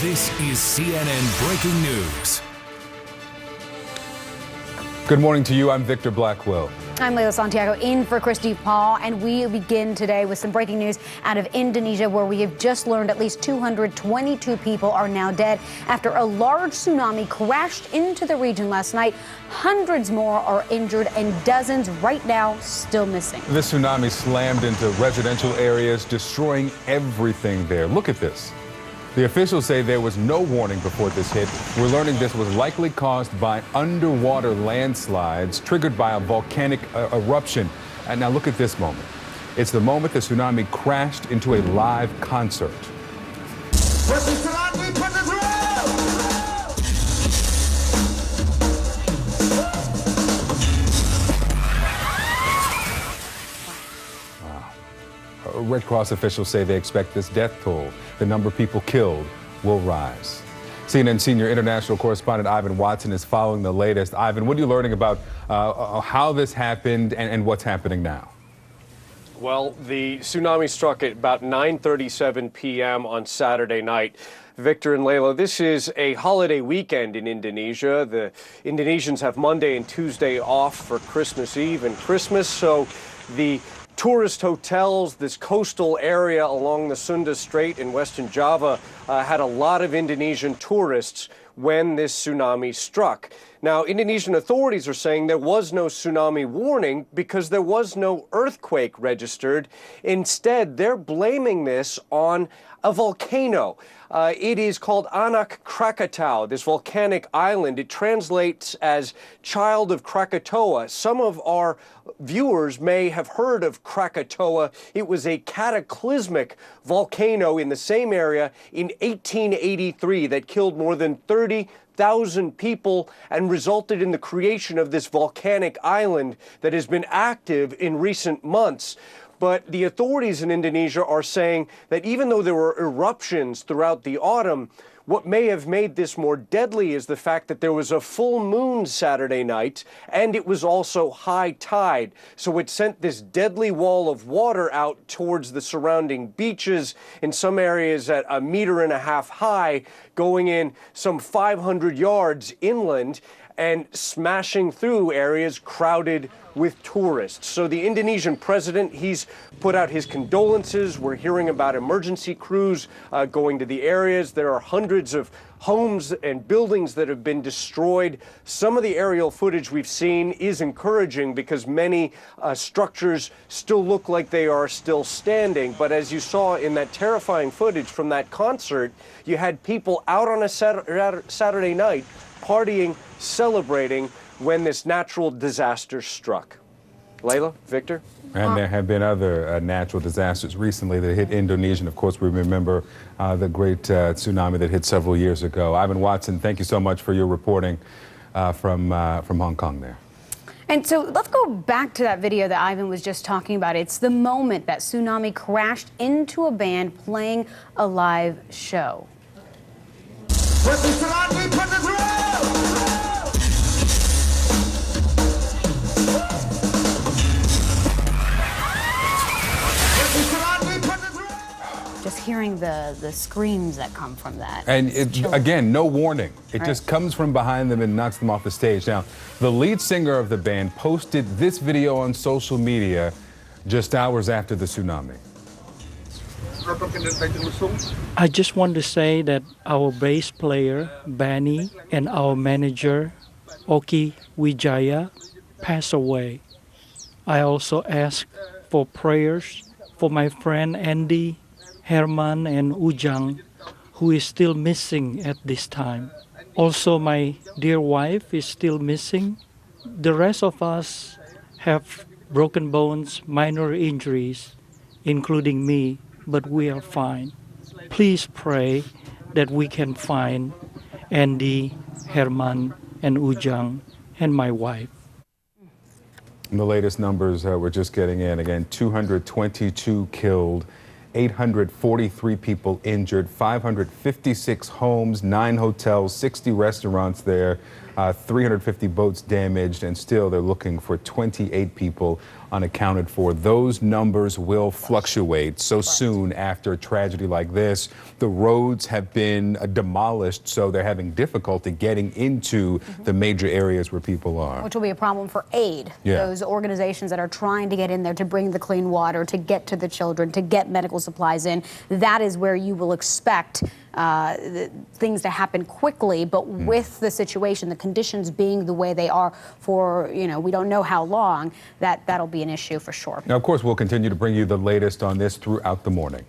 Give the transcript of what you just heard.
This is CNN Breaking News. Good morning to you. I'm Victor Blackwell. I'm Leila Santiago in for Christy Paul, and we begin today with some breaking news out of Indonesia, where we have just learned at least 222 people are now dead after a large tsunami crashed into the region last night. Hundreds more are injured and dozens right now still missing. The tsunami slammed into residential areas, destroying everything there. Look at this. The officials say there was no warning before this hit. We're learning this was likely caused by underwater landslides triggered by a volcanic eruption. And now look at this moment. It's the moment the tsunami crashed into a live concert. Red Cross officials say they expect this death toll, the number of people killed, will rise. CNN senior international correspondent Ivan Watson is following the latest. Ivan, what are you learning about how this happened and what's happening now? Well, the tsunami struck at about 9:37 p.m. on Saturday night. Victor and Leila, this is a holiday weekend in Indonesia. The Indonesians have Monday and Tuesday off for Christmas Eve and Christmas, so the tourist hotels, this coastal area along the Sunda Strait in Western Java had a lot of Indonesian tourists when this tsunami struck. Now, Indonesian authorities are saying there was no tsunami warning because there was no earthquake registered. Instead, they're blaming this on a volcano. It is called Anak Krakatoa, this volcanic island. It translates as Child of Krakatoa. Some of our viewers may have heard of Krakatoa. It was a cataclysmic volcano in the same area in 1883 that killed more than 30,000 people and resulted in the creation of this volcanic island that has been active in recent months. But the authorities in Indonesia are saying that even though there were eruptions throughout the autumn, what may have made this more deadly is the fact that there was a full moon Saturday night, and it was also high tide. So it sent this deadly wall of water out towards the surrounding beaches, in some areas at 1.5 meters high, going in some 500 yards inland and smashing through areas crowded with tourists. So the Indonesian president, he's put out his condolences. We're hearing about emergency crews going to the areas. There are hundreds of homes and buildings that have been destroyed. Some of the aerial footage we've seen is encouraging because many structures still look like they are still standing. But as you saw in that terrifying footage from that concert, you had people out on a Saturday night partying, celebrating when this natural disaster struck. Leila, Victor? And there have been other natural disasters recently that hit Indonesia. And of course, we remember the great tsunami that hit several years ago. Ivan Watson, thank you so much for your reporting from Hong Kong there. And so let's go back to that video that Ivan was just talking about. It's the moment that tsunami crashed into a band playing a live show. Just hearing the screams that come from that. And again, no warning. It just comes from behind them and knocks them off the stage. Now, the lead singer of the band posted this video on social media just hours after the tsunami. I just want to say that our bass player, Benny, and our manager, Oki Wijaya, passed away. I also ask for prayers for my friend Andy, Herman, and Ujang, who is still missing at this time. Also, my dear wife is still missing. The rest of us have broken bones, minor injuries, including me, but we are fine. Please pray that we can find Andy, Herman, and Ujang, and my wife. And the latest numbers we're just getting in. Again, 222 killed, 843 people injured, 556 homes, 9 hotels, 60 restaurants there. 350 boats damaged, and still they're looking for 28 people unaccounted for. Those numbers will fluctuate so soon after a tragedy like this. The roads have been demolished, so they're having difficulty getting into the major areas where people are. Which will be a problem for aid. Yeah. Those organizations that are trying to get in there to bring the clean water, to get to the children, to get medical supplies in. That is where you will expect things to happen quickly, but with the situation, the conditions being the way they are for, we don't know how long, that'll be an issue for sure. Now, of course, we'll continue to bring you the latest on this throughout the morning.